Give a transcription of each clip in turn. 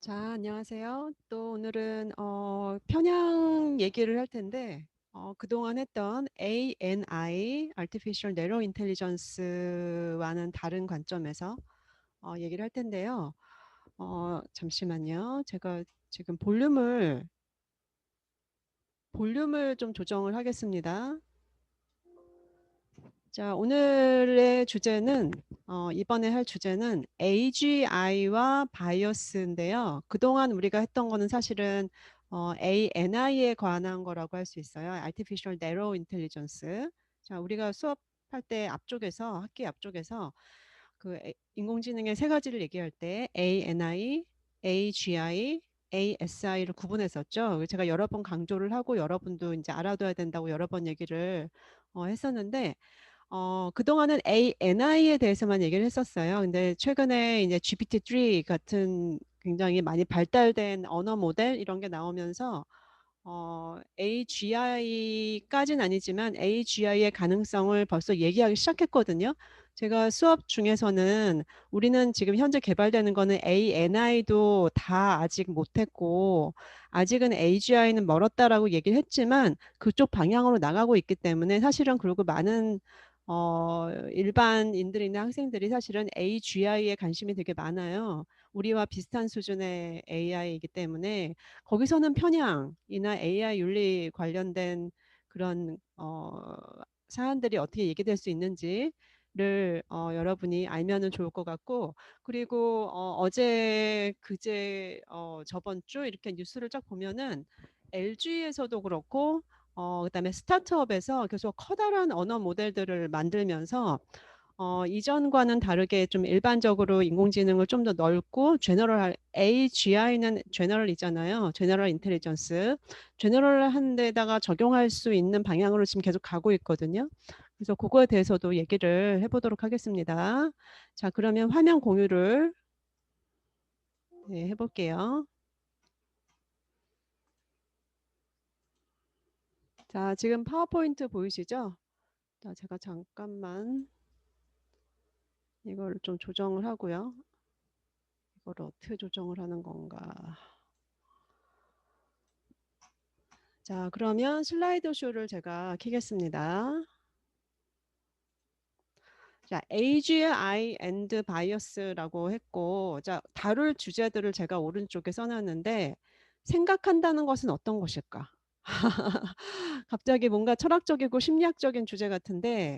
자, 안녕하세요. 또 오늘은 편향 얘기를 할 텐데 그동안 했던 ANI, Artificial Narrow Intelligence와는 다른 관점에서 얘기를 할 텐데요. 잠시만요. 제가 지금 볼륨을 좀 조정을 하겠습니다. 자, 오늘의 주제는 이번에 할 주제는 AGI와 바이어스인데요. 그동안 우리가 했던 거는 사실은 ANI에 관한 거라고 할 수 있어요. Artificial Narrow Intelligence. 자, 우리가 수업할 때 앞쪽에서 학기 앞쪽에서 인공지능의 세 가지를 얘기할 때 ANI, AGI, ASI를 구분했었죠. 제가 여러 번 강조를 하고 여러분도 이제 알아둬야 된다고 여러 번 얘기를 했었는데 그동안은 ANI에 대해서만 얘기를 했었어요. 근데 최근에 이제 GPT-3 같은 굉장히 많이 발달된 언어 모델 이런 게 나오면서 AGI까지는 아니지만 AGI의 가능성을 벌써 얘기하기 시작했거든요. 제가 수업 중에서는 우리는 지금 현재 개발되는 거는 ANI도 다 아직 못했고 아직은 AGI는 멀었다라고 얘기를 했지만 그쪽 방향으로 나가고 있기 때문에 사실은 그리고 많은 일반인들이나 학생들이 사실은 AGI에 관심이 되게 많아요. 우리와 비슷한 수준의 AI이기 때문에 거기서는 편향이나 AI 윤리 관련된 그런 사안들이 어떻게 얘기될 수 있는지를 여러분이 알면은 좋을 것 같고 그리고 어제 그제 저번 주 이렇게 뉴스를 쫙 보면은 LG에서도 그렇고 그다음에 스타트업에서 계속 커다란 언어 모델들을 만들면서 이전과는 다르게 좀 일반적으로 인공지능을 좀 더 넓고 제너럴 AGI는 제너럴이잖아요. 제너럴 인텔리전스. 제너럴한 데다가 적용할 수 있는 방향으로 지금 계속 가고 있거든요. 그래서 그거에 대해서도 얘기를 해보도록 하겠습니다. 자, 그러면 화면 공유를 해볼게요. 자, 지금 파워포인트 보이시죠? 자, 제가 잠깐만 이걸 좀 조정을 하고요. 이걸 어떻게 조정을 하는 건가? 자, 그러면 슬라이드 쇼를 제가 켜겠습니다. 자, AGI and bias라고 했고, 자, 다룰 주제들을 제가 오른쪽에 써놨는데, 생각한다는 것은 어떤 것일까? 갑자기 뭔가 철학적이고 심리학적인 주제 같은데,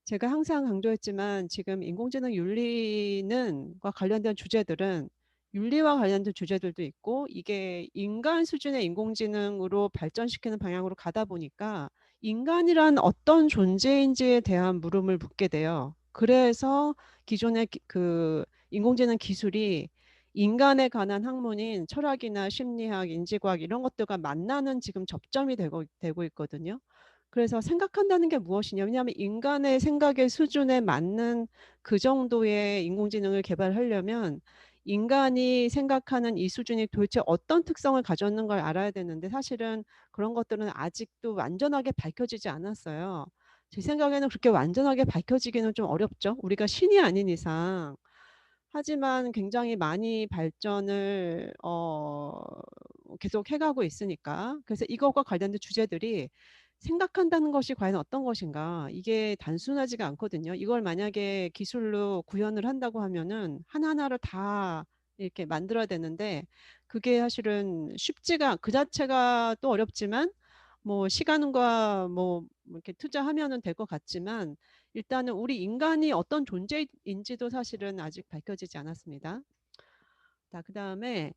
제가 항상 강조했지만 지금 인공지능 윤리는과 관련된 주제들은 윤리와 관련된 주제들도 있고 이게 인간 수준의 인공지능으로 발전시키는 방향으로 가다 보니까 인간이란 어떤 존재인지에 대한 물음을 묻게 돼요. 그래서 기존의 그 인공지능 기술이 인간에 관한 학문인 철학이나 심리학, 인지과학 이런 것들과 만나는 지금 접점이 되고 있거든요. 그래서 생각한다는 게 무엇이냐. 왜냐하면 인간의 생각의 수준에 맞는 그 정도의 인공지능을 개발하려면 인간이 생각하는 이 수준이 도대체 어떤 특성을 가졌는 걸 알아야 되는데 사실은 그런 것들은 아직도 완전하게 밝혀지지 않았어요. 제 생각에는 그렇게 완전하게 밝혀지기는 좀 어렵죠. 우리가 신이 아닌 이상. 하지만 굉장히 많이 발전을 계속 해가고 있으니까. 그래서 이것과 관련된 주제들이 생각한다는 것이 과연 어떤 것인가 이게 단순하지가 않거든요. 이걸 만약에 기술로 구현을 한다고 하면은 하나하나를 다 이렇게 만들어야 되는데 그게 사실은 쉽지가 그 자체가 또 어렵지만 뭐 시간과 뭐 이렇게 투자하면은 될 것 같지만 일단은 우리 인간이 어떤 존재인지도 사실은 아직 밝혀지지 않았습니다. 자, 그다음에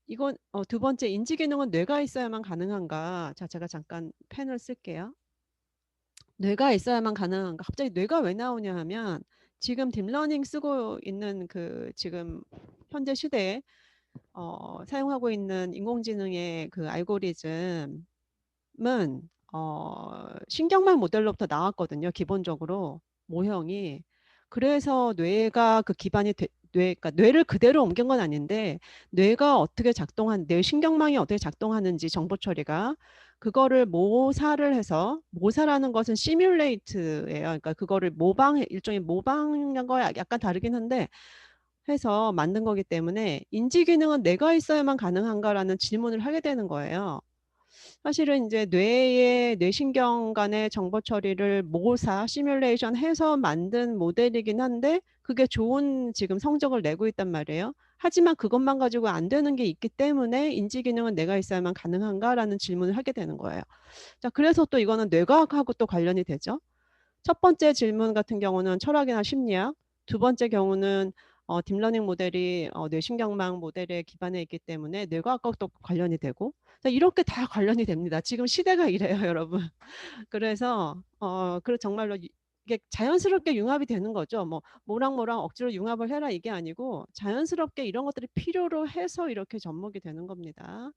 이건 두 번째 인지 기능은 뇌가 있어야만 가능한가? 자, 제가 잠깐 펜을 쓸게요. 뇌가 있어야만 가능한가? 갑자기 뇌가 왜 나오냐 하면 지금 딥러닝 쓰고 있는 그 지금 현재 시대에 사용하고 있는 인공지능의 그 알고리즘은 신경망 모델로부터 나왔거든요. 기본적으로 모형이. 그래서 뇌가 그 기반이 그러니까 뇌를 그대로 옮긴 건 아닌데 뇌가 어떻게 뇌 신경망이 어떻게 작동하는지 정보 처리가 그거를 모사를 해서 모사라는 것은 시뮬레이트예요. 그러니까 그거를 일종의 모방한 거 약간 다르긴 한데 해서 만든 거기 때문에 "인지 기능은 내가 있어야만 가능한가?"라는 질문을 하게 되는 거예요. 사실은 인제 뇌의 뇌신경 간의 정보 처리를 모사 시뮬레이션 해서 만든 모델이긴 한데 그게 좋은 지금 성적을 내고 있단 말이에요. 하지만 그것만 가지고 안 되는 게 있기 때문에 "인지 기능은 내가 있어야만 가능한가?"라는 질문을 하게 되는 거예요. 자, 그래서 또 이거는 뇌과학하고 또 관련이 되죠. 첫 번째 질문 같은 경우는 철학이나 심리학, 두 번째 경우는 딥러닝 모델이 뇌신경망 모델에 기반해 있기 때문에 뇌과학과 또 관련이 되고, 자 이렇게 다 관련이 됩니다. 지금 시대가 이래요 여러분. 그래서 정말로 이게 자연스럽게 융합이 되는 거죠. 뭐 뭐랑 뭐랑 억지로 융합을 해라 이게 아니고 자연스럽게 이런 것들이 필요로 해서 이렇게 접목이 되는 겁니다.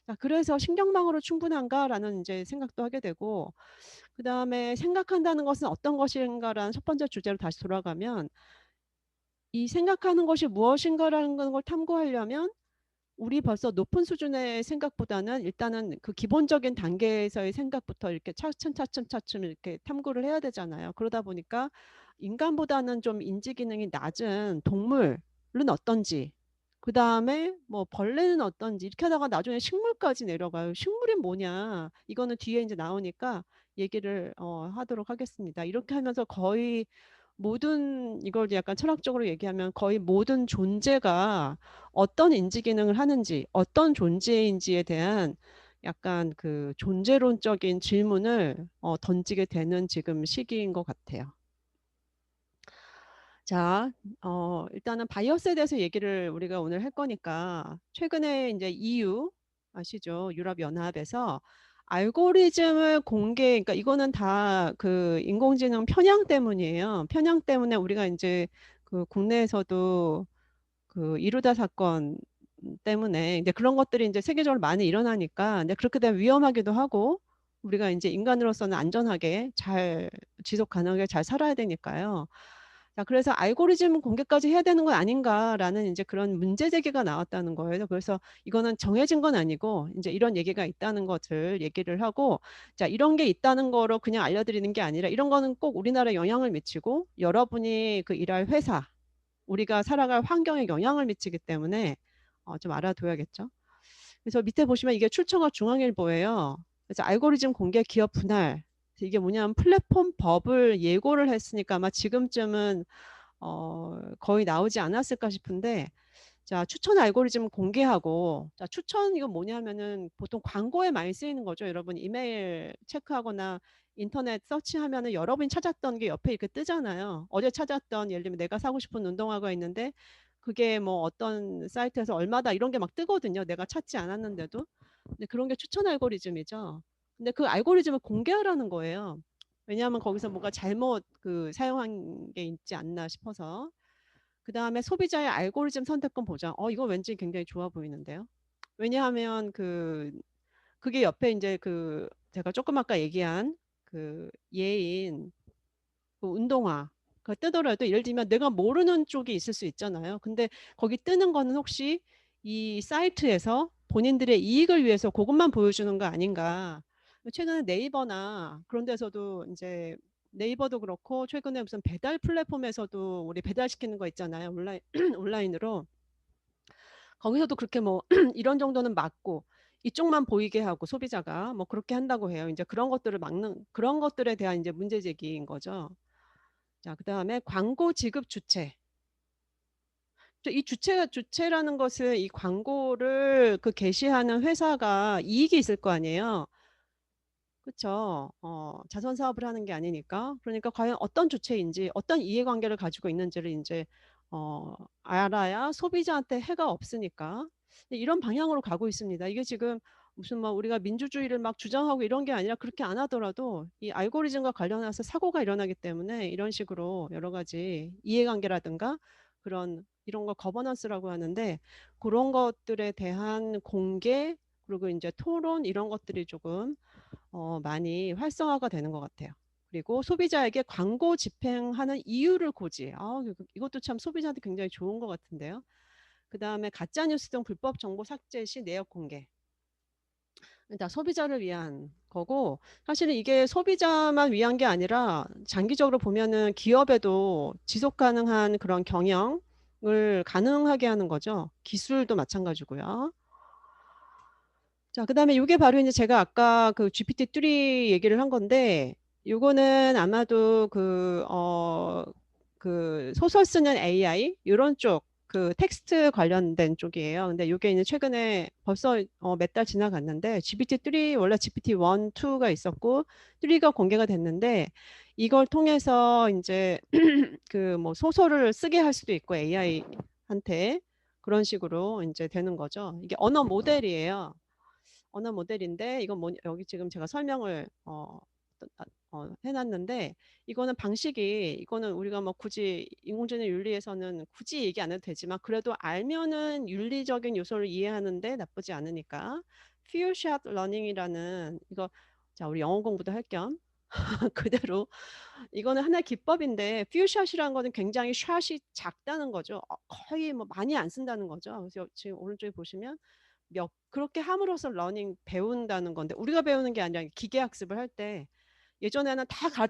자, 그래서 '신경망으로 충분한가?'라는 인제 생각도 하게 되고, 그다음에 '생각한다는 것은 어떤 것인가.'라는 첫 번째 주제로 다시 돌아가면, 이 생각하는 것이 무엇인가라는 걸 탐구하려면 우리 벌써 높은 수준의 생각보다는 일단은 그 기본적인 단계에서의 생각부터 이렇게 차츰 이렇게 탐구를 해야 되잖아요. 그러다 보니까 인간보다는 좀 인지 기능이 낮은 동물은 어떤지, 그다음에 뭐 벌레는 어떤지 이렇게 하다가 나중에 식물까지 내려가요. 식물이 뭐냐 이거는 뒤에 인제 나오니까 얘기를 하도록 하겠습니다. 이렇게 하면서 거의 모든, 이걸 약간 철학적으로 얘기하면 거의 모든 존재가 어떤 인지 기능을 하는지, 어떤 존재인지에 대한 약간 그 존재론적인 질문을 던지게 되는 지금 시기인 것 같아요. 자, 일단은 바이어스에 대해서 얘기를 우리가 오늘 할 거니까, 최근에 인제 EU 아시죠? 유럽 연합에서 알고리즘을 공개, 그러니까 이거는 다 그 인공지능 편향 때문이에요. 편향 때문에 우리가 인제 그 국내에서도 그 이루다 사건 때문에 인제 그런 것들이 인제 세계적으로 많이 일어나니까 근데 그렇게 되면 위험하기도 하고, 우리가 인제 인간으로서는 안전하게 잘 지속 가능하게 잘 살아야 되니까요. 자, 그래서 '알고리즘 공개까지 해야 되는 건 아닌가.'라는 인제 그런 문제 제기가 나왔다는 거예요. 그래서 이거는 정해진 건 아니고 인제 이런 얘기가 있다는 것을 얘기를 하고, 자 이런 게 있다는 거로 그냥 알려드리는 게 아니라 이런 거는 꼭 우리나라에 영향을 미치고 여러분이 그 일할 회사, 우리가 살아갈 환경에 영향을 미치기 때문에 좀 알아둬야겠죠. 그래서 밑에 보시면 이게 출처가 중앙일보예요. 그래서 알고리즘 공개 기업 분할. 이게 뭐냐면 플랫폼 법을 예고를 했으니까 아마 지금쯤은 거의 나오지 않았을까 싶은데, 자 추천 알고리즘 공개하고, 자 추천 이건 뭐냐면은 보통 광고에 많이 쓰이는 거죠. 여러분 이메일 체크하거나 인터넷 서치하면은 여러분이 찾았던 게 옆에 이렇게 뜨잖아요. 어제 찾았던, 예를 들면 내가 사고 싶은 운동화가 있는데 그게 뭐 어떤 사이트에서 얼마다 이런 게 막 뜨거든요, 내가 찾지 않았는데도. 근데 그런 게 추천 알고리즘이죠. 근데 그 알고리즘을 공개하라는 거예요. 왜냐하면 거기서 뭔가 잘못 그 사용한 게 있지 않나 싶어서. 그다음에 소비자의 알고리즘 선택권 보장. 이거 왠지 굉장히 좋아 보이는데요. 왜냐하면 그게 옆에 인제 그 제가 쪼끔 아까 얘기한 그 예인 그 운동화가 뜨더라도 예를 들면 내가 모르는 쪽이 있을 수 있잖아요. 근데 거기 뜨는 거는 혹시 이 사이트에서 본인들의 이익을 위해서 고것만 보여주는 거 아닌가. 최근에 네이버나 그런 데서도 인제 네이버도 그렇고 최근에 무슨 배달 플랫폼에서도 우리 배달시키는 거 있잖아요, 온라인으로. 거기서도 그렇게 뭐 이런 정도는 맞고 이쪽만 보이게 하고 소비자가 뭐 그렇게 한다고 해요. 인제 그런 것들을 막는, 그런 것들에 대한 인제 문제 제기인 거죠. 자, 그다음에 광고 지급 주체. 이 주체라는 것은 이 광고를 그 게시하는 회사가 이익이 있을 거 아니에요. 그쵸. 자선 사업을 하는 게 아니니까. 그러니까 과연 어떤 주체인지 어떤 이해관계를 가지고 있는지를 인제 알아야 소비자한테 해가 없으니까. 이런 방향으로 가고 있습니다. 이게 지금 무슨 막 우리가 민주주의를 막 주장하고 이런 게 아니라, 그렇게 안 하더라도 이 알고리즘과 관련해서 사고가 일어나기 때문에 이런 식으로 여러 가지 이해관계라든가 그런 이런 걸 거버넌스라고 하는데, 고런 것들에 대한 공개 그리고 인제 토론 이런 것들이 조금 많이 활성화가 되는 것 같아요. 그리고 소비자에게 광고 집행하는 이유를 고지. 이것도 참 소비자한테 굉장히 좋은 것 같은데요. 그다음에 가짜 뉴스 등 불법 정보 삭제 시 내역 공개. 다 소비자를 위한 거고, 사실은 이게 소비자만 위한 게 아니라 장기적으로 보면은 기업에도 지속 가능한 그런 경영, 가능하게 하는 거죠. 기술도 마찬가지고요. 자, 그다음에 요게 바로 이제 제가 아까 그 GPT-3 얘기를 한 건데, 요거는 아마도 그 소설 쓰는 AI 요런 쪽, 그 텍스트 관련된 쪽이에요. 근데 요게 이제 최근에 벌써 몇 달 지나갔는데, GPT-3 원래 GPT-1, 2가 있었고 3가 공개가 됐는데, 이걸 통해서 이제 그 뭐 소설을 쓰게 할 수도 있고 AI한테 그런 식으로 이제 되는 거죠. 이게 언어 모델이에요. 언어 모델인데 이건 뭐 여기 지금 제가 설명을 해놨는데, 이거는 방식이, 이거는 우리가 뭐 굳이 인공지능 윤리에서는 굳이 얘기 안 해도 되지만 그래도 알면은 윤리적인 요소를 이해하는데 나쁘지 않으니까, few shot learning이라는 이거, 자 우리 영어 공부도 할 겸 그대로, 이거는 하나의 기법인데 few shot이라는 거는 굉장히 샷이 작다는 거죠. 거의 뭐 많이 안 쓴다는 거죠. 그래서 지금 오른쪽에 보시면 그렇게 함으로써 러닝 배운다는 건데, 우리가 배우는 게 아니라 기계 학습을 할 때 예전에는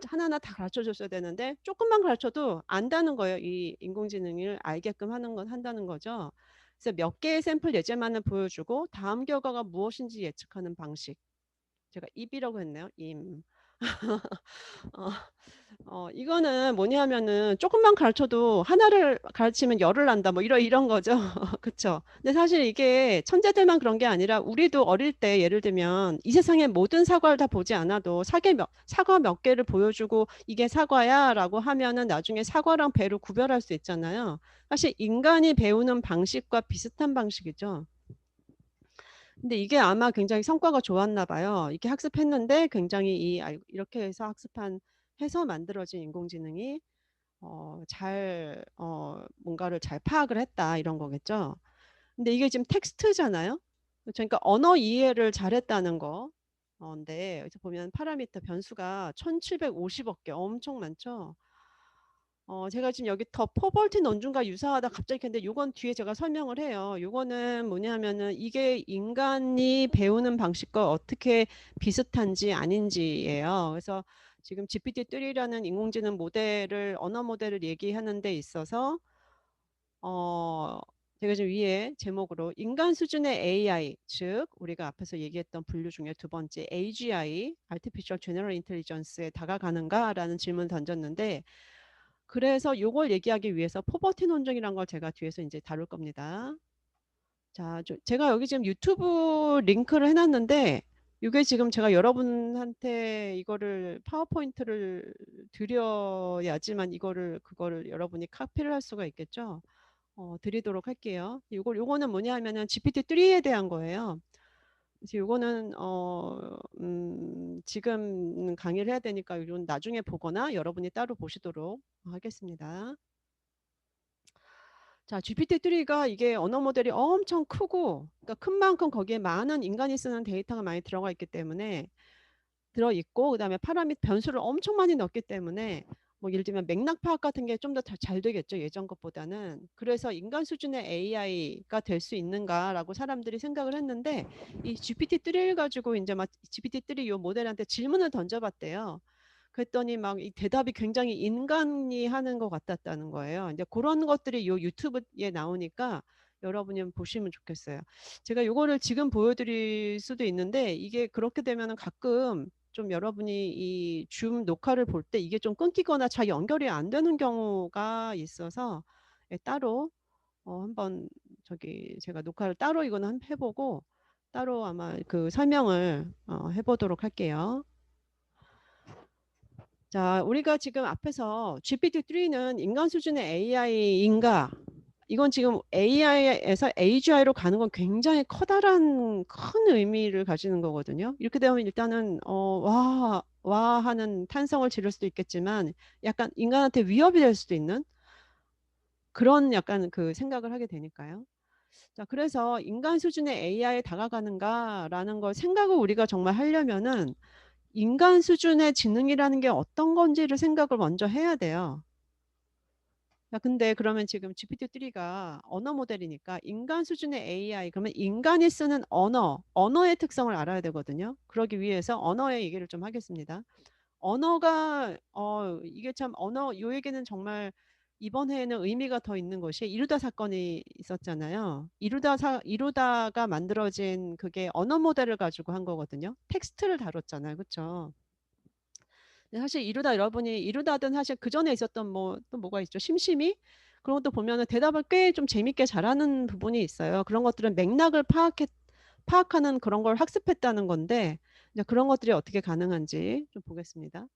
하나하나 다 가르쳐 줬어야 되는데 조금만 가르쳐도 안다는 거예요. 이 인공지능을 알게끔 하는 건 한다는 거죠. 그래서 몇 개의 샘플 예제만을 보여주고 다음 결과가 무엇인지 예측하는 방식. 제가 입이라고 했네요. 임. 어, 이거는 뭐냐면은 조금만 가르쳐도 하나를 가르치면 열을 난다 뭐 이런 거죠. 그쵸? 근데 사실 이게 천재들만 그런 게 아니라 우리도 어릴 때 예를 들면 이 세상의 모든 사과를 다 보지 않아도 사과 몇 개를 보여주고 이게 사과야 라고 하면은 나중에 사과랑 배로 구별할 수 있잖아요. 사실 인간이 배우는 방식과 비슷한 방식이죠. 근데 이게 아마 굉장히 성과가 좋았나 봐요. 이렇게 학습했는데 굉장히 이렇게 해서 해서 만들어진 인공지능이 뭔가를 잘 파악을 했다 이런 거겠죠. 근데 이게 지금 텍스트잖아요. 그러니까 언어 이해를 잘했다는 거. 근데 여기서 보면 파라미터 변수가 1750억 개, 엄청 많죠. 제가 지금 여기 더 포벌티 논중과 유사하다 갑자기, 근데 요건 뒤에 제가 설명을 해요. 요거는 뭐냐면은 이게 인간이 배우는 방식과 어떻게 비슷한지 아닌지예요. 그래서 지금 GPT-3라는 인공지능 모델을, 언어 모델을 얘기하는 데 있어서 제가 지금 위에 제목으로 인간 수준의 AI, 즉 우리가 앞에서 얘기했던 분류 중에 두 번째 AGI, Artificial General Intelligence에 다가가는가라는 질문을 던졌는데, 그래서 요걸 얘기하기 위해서 포버티 논증이란 걸 제가 뒤에서 이제 다룰 겁니다. 자, 제가 여기 지금 유튜브 링크를 해놨는데, 이게 지금 제가 여러분한테 이거를 파워포인트를 드려야지만 그거를 여러분이 카피를 할 수가 있겠죠. 드리도록 할게요. 요거는 뭐냐 하면은 GPT-3에 대한 거예요. 그래서 요거는 지금 강의를 해야 되니까 이건 나중에 보거나 여러분이 따로 보시도록 하겠습니다. 자, GPT-3가 이게 언어 모델이 엄청 크고, 그러니까 큰 만큼 거기에 많은 인간이 쓰는 데이터가 많이 들어가 있기 때문에, 들어있고, 그다음에 파라미터 변수를 엄청 많이 넣기 때문에 뭐 예를 들면 맥락 파악 같은 게 좀 더 잘 되겠죠, 예전 것보다는. 그래서 인간 수준의 AI가 될 수 있는가라고 사람들이 생각을 했는데, 이 GPT-3를 가지고 이제 막 GPT-3 요 모델한테 질문을 던져봤대요. 그랬더니 막 이 대답이 굉장히 인간이 하는 것 같았다는 거예요. 이제 그런 것들이 요 유튜브에 나오니까 여러분이 보시면 좋겠어요. 제가 요거를 지금 보여드릴 수도 있는데, 이게 그렇게 되면은 가끔 좀 여러분이 이 줌 녹화를 볼 때 이게 좀 끊기거나 잘 연결이 안 되는 경우가 있어서, 따로 한번 제가 녹화를 따로 이거는 해보고 따로 아마 그 설명을 해보도록 할게요. 자, 우리가 지금 앞에서 GPT-3는 인간 수준의 AI인가? 이건 지금 AI에서 AGI로 가는 건 굉장히 커다란 큰 의미를 가지는 거거든요. 이렇게 되면 일단은 와 하는 탄성을 지를 수도 있겠지만, 약간 인간한테 위협이 될 수도 있는 그런 약간 그 생각을 하게 되니까요. 자, 그래서 인간 수준의 AI에 다가가는가라는 걸 생각을 우리가 정말 하려면은 인간 수준의 지능이라는 게 어떤 건지를 생각을 먼저 해야 돼요. 자, 근데 그러면 지금 GPT-3가 언어 모델이니까 인간 수준의 AI, 그러면 인간이 쓰는 언어의 특성을 알아야 되거든요. 그러기 위해서 언어의 얘기를 좀 하겠습니다. 언어가, 이게 참 요 얘기는 정말 이번 해에는 의미가 더 있는 것이 이루다 사건이 있었잖아요. 이루다가 만들어진 그게 언어 모델을 가지고 한 거거든요. 텍스트를 다뤘잖아요. 그쵸? 근데 사실 여러분이 이루다든 사실 그전에 있었던 뭐 또 뭐가 있죠? 심심이? 그런 것도 보면은 대답을 꽤 좀 재밌게 잘하는 부분이 있어요. 그런 것들은 맥락을 파악하는 그런 걸 학습했다는 건데 이제 그런 것들이 어떻게 가능한지 좀 보겠습니다.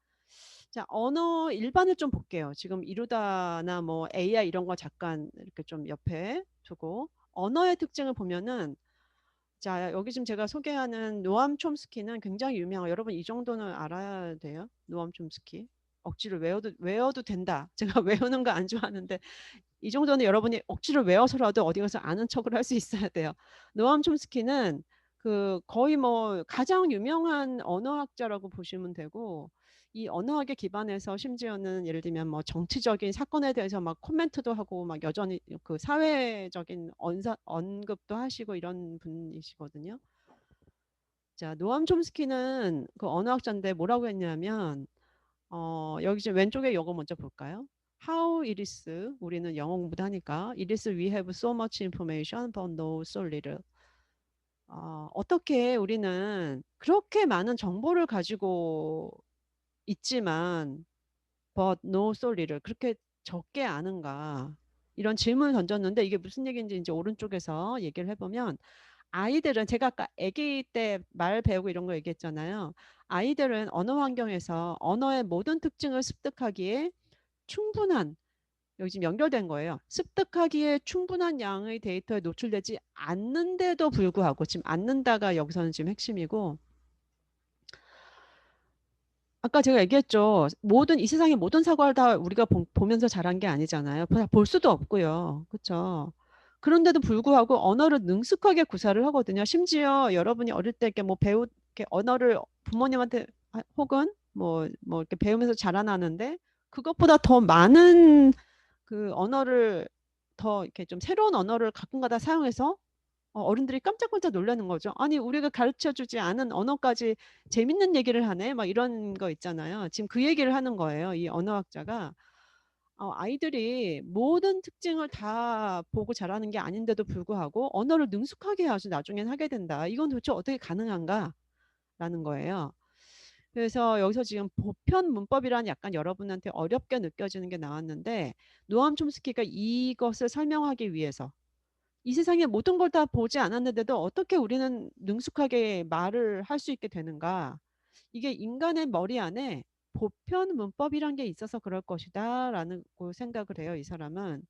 자, 언어 일반을 좀 볼게요. 지금 이루다나 뭐 AI 이런 거 잠깐 이렇게 좀 옆에 두고 언어의 특징을 보면은 자, 여기 지금 제가 소개하는 노암 촘스키는 굉장히 유명해요. 여러분 이 정도는 알아야 돼요. 노암 촘스키. 억지로 외워도 된다. 제가 외우는 거 안 좋아하는데 이 정도는 여러분이 억지로 외워서라도 어디 가서 아는 척을 할 수 있어야 돼요. 노암 촘스키는 그 거의 뭐 가장 유명한 언어학자라고 보시면 되고 이 언어학에 기반해서 심지어는 예를 들면 뭐 정치적인 사건에 대해서 막 코멘트도 하고 막 여전히 그 사회적인 언급도 하시고 이런 분이시거든요. 자, 노암 촘스키는 그 언어학자인데 뭐라고 했냐면 여기 지금 왼쪽에 요거 먼저 볼까요? How it is 우리는 영어 공부도 하니까 it is we have so much information but no so little. 어떻게 우리는 그렇게 많은 정보를 가지고 있지만 but no so little 그렇게 적게 아는가? 이런 질문을 던졌는데 이게 무슨 얘기인지 이제 오른쪽에서 얘기를 해보면 아이들은 제가 아까 아기 때 말 배우고 이런 거 얘기했잖아요. 아이들은 언어 환경에서 언어의 모든 특징을 습득하기에 충분한 여기 지금 연결된 거예요. 습득하기에 충분한 양의 데이터에 노출되지 않는데도 불구하고 지금 않는다가 여기서는 지금 핵심이고 아까 제가 얘기했죠. 이 세상의 모든 사과를 다 우리가 보면서 자란 게 아니잖아요. 볼 수도 없고요. 그렇죠? 그런데도 불구하고 언어를 능숙하게 구사를 하거든요. 심지어 여러분이 어릴 때 이렇게 뭐 이렇게 언어를 부모님한테 혹은 뭐 이렇게 배우면서 자라나는데 그것보다 더 많은 그 언어를 더 이렇게 좀 새로운 언어를 가끔가다 사용해서 어른들이 깜짝깜짝 놀라는 거죠. 아니, 우리가 가르쳐 주지 않은 언어까지 재밌는 얘기를 하네? 막 이런 거 있잖아요. 지금 그 얘기를 하는 거예요. 이 언어학자가. 아이들이 모든 특징을 다 보고 자라는 게 아닌데도 불구하고 언어를 능숙하게 아주 나중엔 하게 된다. 이건 도대체 어떻게 가능한가? 라는 거예요. 그래서 여기서 지금 보편 문법이란 약간 여러분한테 어렵게 느껴지는 게 나왔는데 노암 촘스키가 이것을 설명하기 위해서 이 세상의 모든 걸 다 보지 않았는데도 어떻게 우리는 능숙하게 말을 할 수 있게 되는가? 이게 인간의 머리 안에 보편 문법이란 게 있어서 그럴 것이다 라는 생각을 해요, 이 사람은.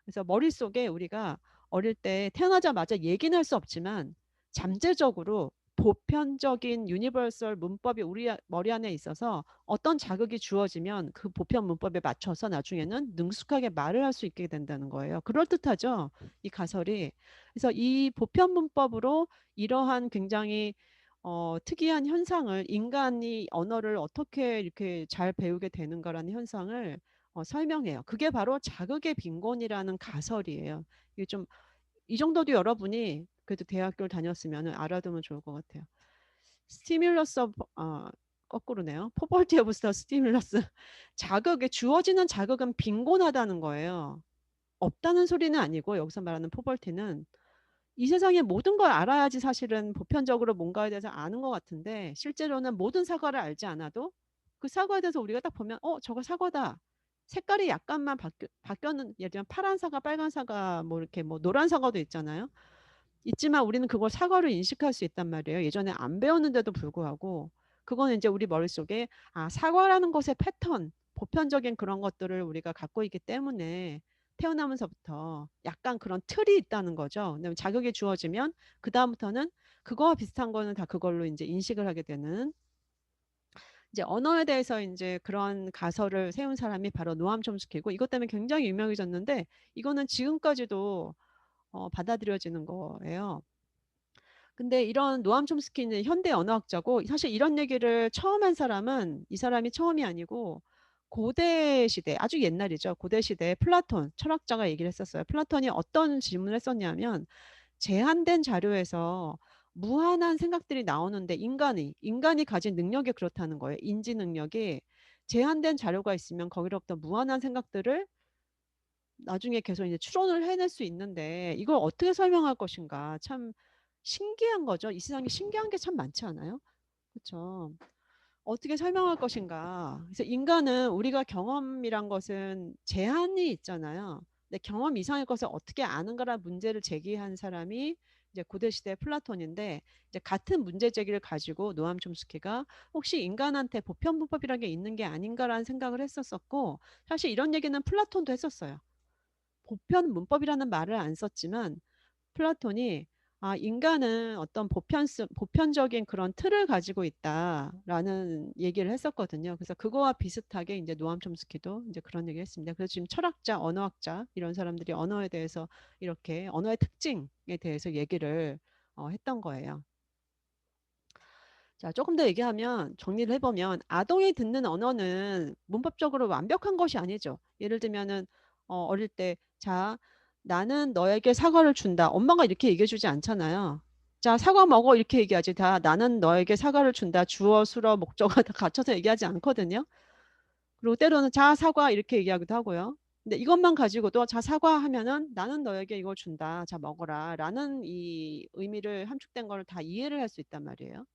그래서 머릿속에 우리가 어릴 때 태어나자마자 얘기는 할 수 없지만 잠재적으로 보편적인 유니버설 문법이 우리 머리 안에 있어서 어떤 자극이 주어지면 그 보편 문법에 맞춰서 나중에는 능숙하게 말을 할 수 있게 된다는 거예요. 그럴듯하죠, 이 가설이. 그래서 이 보편 문법으로 이러한 굉장히 특이한 현상을 인간이 언어를 어떻게 이렇게 잘 배우게 되는가라는 현상을 설명해요. 그게 바로 자극의 빈곤이라는 가설이에요. 이게 좀 이 정도도 여러분이 그래도 대학교를 다녔으면 알아두면 좋을 것 같아요. 스티뮬러스 거꾸로네요. 포벌티 오브 스티뮬러스 자극에 주어지는 자극은 빈곤하다는 거예요. 없다는 소리는 아니고 여기서 말하는 포벌티는 이 세상의 모든 걸 알아야지 사실은 보편적으로 뭔가에 대해서 아는 것 같은데 실제로는 모든 사과를 알지 않아도 그 사과에 대해서 우리가 딱 보면 저거 사과다. 색깔이 약간만 바뀌었는 예를 들면 파란 사과, 빨간 사과, 뭐 이렇게 뭐 노란 사과도 있잖아요. 있지만 우리는 그걸 사과로 인식할 수 있단 말이에요. 예전에 안 배웠는데도 불구하고 그거는 이제 우리 머릿속에 사과라는 것의 패턴, 보편적인 그런 것들을 우리가 갖고 있기 때문에 태어나면서부터 약간 그런 틀이 있다는 거죠. 근데 자극이 주어지면 그다음부터는 그거와 비슷한 거는 다 그걸로 이제 인식을 하게 되는 이제 언어에 대해서 이제 그런 가설을 세운 사람이 바로 노암 촘스키고 이것 때문에 굉장히 유명해졌는데 이거는 지금까지도 받아들여지는 거예요. 근데 이런 노암 촘스키는 현대 언어학자고 사실 이런 얘기를 처음 한 사람은 이 사람이 처음이 아니고 고대 시대 아주 옛날이죠. 고대 시대에 플라톤 철학자가 얘기를 했었어요. 플라톤이 어떤 질문을 했었냐면 제한된 자료에서 무한한 생각들이 나오는데 인간이 가진 능력이 그렇다는 거예요. 인지 능력이 제한된 자료가 있으면 거기로부터 무한한 생각들을 나중에 계속 이제 추론을 해낼 수 있는데 이걸 어떻게 설명할 것인가 참 신기한 거죠. 이 세상에 신기한 게 참 많지 않아요? 그쵸. 어떻게 설명할 것인가. 그래서 인간은 우리가 경험이란 것은 제한이 있잖아요. 근데 경험 이상의 것을 어떻게 아는가라는 문제를 제기한 사람이 이제 고대 시대 플라톤인데 이제 같은 문제 제기를 가지고 노암 촘스키가 혹시 인간한테 보편 문법이라는 게 있는 게 아닌가라는 생각을 했었었고 사실 이런 얘기는 플라톤도 했었어요. 보편 문법이라는 말을 안 썼지만 플라톤이 인간은 어떤 보편적인 그런 틀을 가지고 있다라는 얘기를 했었거든요. 그래서 그거와 비슷하게 이제 노암 촘스키도 이제 그런 얘기를 했습니다. 그래서 지금 철학자, 언어학자 이런 사람들이 언어에 대해서 이렇게 언어의 특징에 대해서 얘기를 했던 거예요. 자, 조금 더 얘기하면 정리를 해보면 아동이 듣는 언어는 문법적으로 완벽한 것이 아니죠. 예를 들면은 어릴 때 자, 나는 너에게 사과를 준다. 엄마가 이렇게 얘기해 주지 않잖아요. 자, 사과 먹어 이렇게 얘기하지. 다 나는 너에게 사과를 준다. 주어, 수어, 목적어 다 갖춰서 얘기하지 않거든요. 그리고 때로는 자, 사과 이렇게 얘기하기도 하고요. 근데 이것만 가지고도 자, 사과하면은 나는 너에게 이걸 준다. 자, 먹어라. 라는 이 의미를 함축된 걸 다 이해를 할 수 있단 말이에요.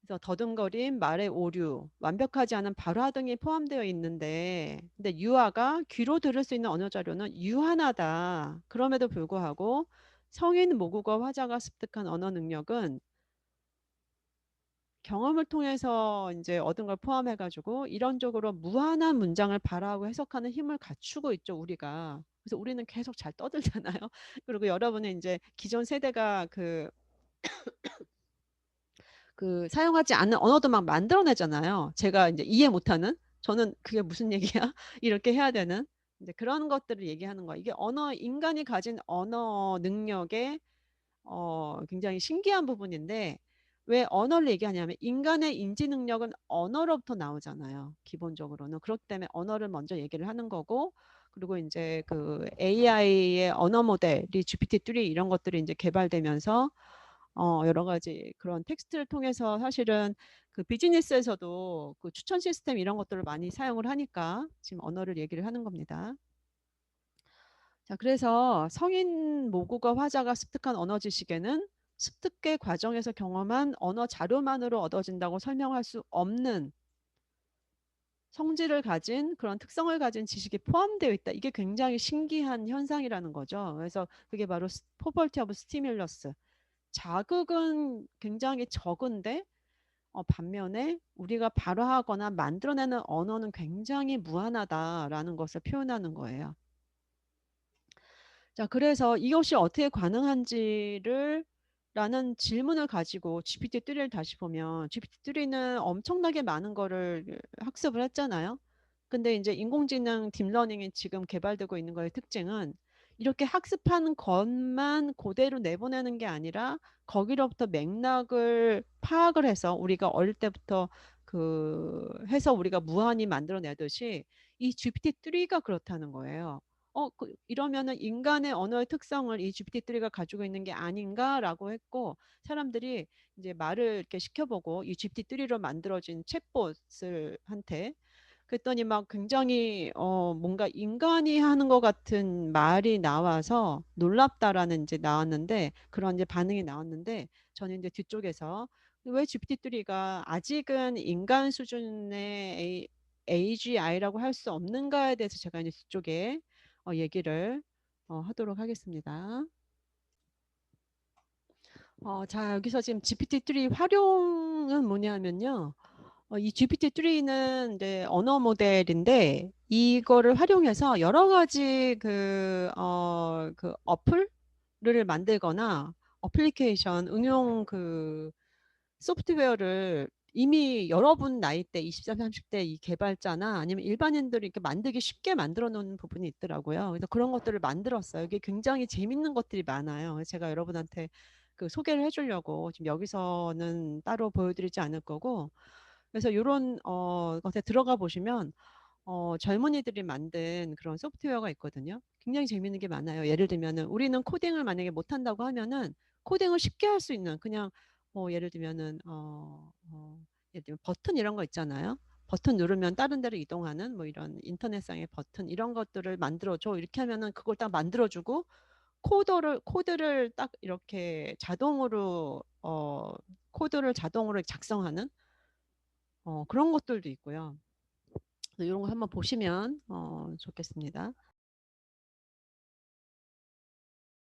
그래서 더듬거림, 말의 오류, 완벽하지 않은 발화 등이 포함되어 있는데, 근데 유아가 귀로 들을 수 있는 언어 자료는 유한하다. 그럼에도 불구하고 성인 모국어 화자가 습득한 언어 능력은 경험을 통해서 이제 얻은 걸 포함해가지고 이론적으로 무한한 문장을 발화하고 해석하는 힘을 갖추고 있죠, 우리가. 그래서 우리는 계속 잘 떠들잖아요. 그리고 여러분은 이제 기존 세대가 그 사용하지 않는 언어도 막 만들어내잖아요. 제가 이제 이해 못하는 저는 그게 무슨 얘기야? 이렇게 해야 되는 이제 그런 것들을 얘기하는 거야. 이게 언어 인간이 가진 언어 능력의 굉장히 신기한 부분인데 왜 언어를 얘기하냐면 인간의 인지 능력은 언어로부터 나오잖아요. 기본적으로는 그렇기 때문에 언어를 먼저 얘기를 하는 거고 그리고 이제 그 AI의 언어 모델이 GPT-3 이런 것들이 이제 개발되면서 여러 가지 그런 텍스트를 통해서 사실은 그 비즈니스에서도 그 추천 시스템 이런 것들을 많이 사용을 하니까 지금 언어를 얘기를 하는 겁니다. 자, 그래서 성인 모국어 화자가 습득한 언어 지식에는 습득의 과정에서 경험한 언어 자료만으로 얻어진다고 설명할 수 없는 성질을 가진 그런 특성을 가진 지식이 포함되어 있다. 이게 굉장히 신기한 현상이라는 거죠. 그래서 그게 바로 포벌티 오브 스티뮬러스. 자극은 굉장히 적은데 반면에 우리가 발화하거나 만들어내는 언어는 굉장히 무한하다라는 것을 표현하는 거예요. 자, 그래서 이것이 어떻게 가능한지를 라는 질문을 가지고 GPT-3를 다시 보면 GPT-3는 엄청나게 많은 거를 학습을 했잖아요. 근데 이제 인공지능 딥러닝이 지금 개발되고 있는 거의 특징은 이렇게 학습한 것만 그대로 내보내는 게 아니라 거기로부터 맥락을 파악을 해서 우리가 어릴 때부터 그 해서 우리가 무한히 만들어내듯이 이 GPT-3가 그렇다는 거예요. 이러면은 인간의 언어의 특성을 이 GPT-3가 가지고 있는 게 아닌가라고 했고 사람들이 이제 말을 이렇게 시켜보고 이 GPT-3로 만들어진 챗봇을 한테 그랬더니 막 굉장히 뭔가 인간이 하는 것 같은 말이 나와서 놀랍다라는 이제 나왔는데 그런 이제 반응이 나왔는데 저는 이제 뒤쪽에서 왜 GPT-3가 아직은 인간 수준의 AGI라고 할 수 없는가에 대해서 제가 이제 뒤쪽에 얘기를 하도록 하겠습니다. 자, 여기서 지금 GPT-3 활용은 뭐냐면요. 이 GPT-3는 이제 언어 모델인데 이거를 활용해서 여러 가지 그 어플을 만들거나 어플리케이션 응용 그 소프트웨어를 이미 여러분 나이 때 20대, 30대 이 개발자나 아니면 일반인들이 이렇게 만들기 쉽게 만들어 놓은 부분이 있더라고요. 그래서 그런 것들을 만들었어요. 이게 굉장히 재밌는 것들이 많아요. 그래서 제가 여러분한테 그 소개를 해주려고 지금 여기서는 따로 보여드리지 않을 거고 그래서 이런 것에 들어가 보시면 젊은이들이 만든 그런 소프트웨어가 있거든요. 굉장히 재밌는 게 많아요. 예를 들면은 우리는 코딩을 만약에 못한다고 하면은 코딩을 쉽게 할 수 있는 그냥 예를 들면은 예를 들면 버튼 이런 거 있잖아요. 버튼 누르면 다른 데로 이동하는 뭐 이런 인터넷상의 버튼 이런 것들을 만들어 줘. 이렇게 하면은 그걸 딱 만들어 주고 코드를 딱 이렇게 자동으로 코드를 자동으로 작성하는 그런 것들도 있고요. 이런 거 한번 보시면 좋겠습니다.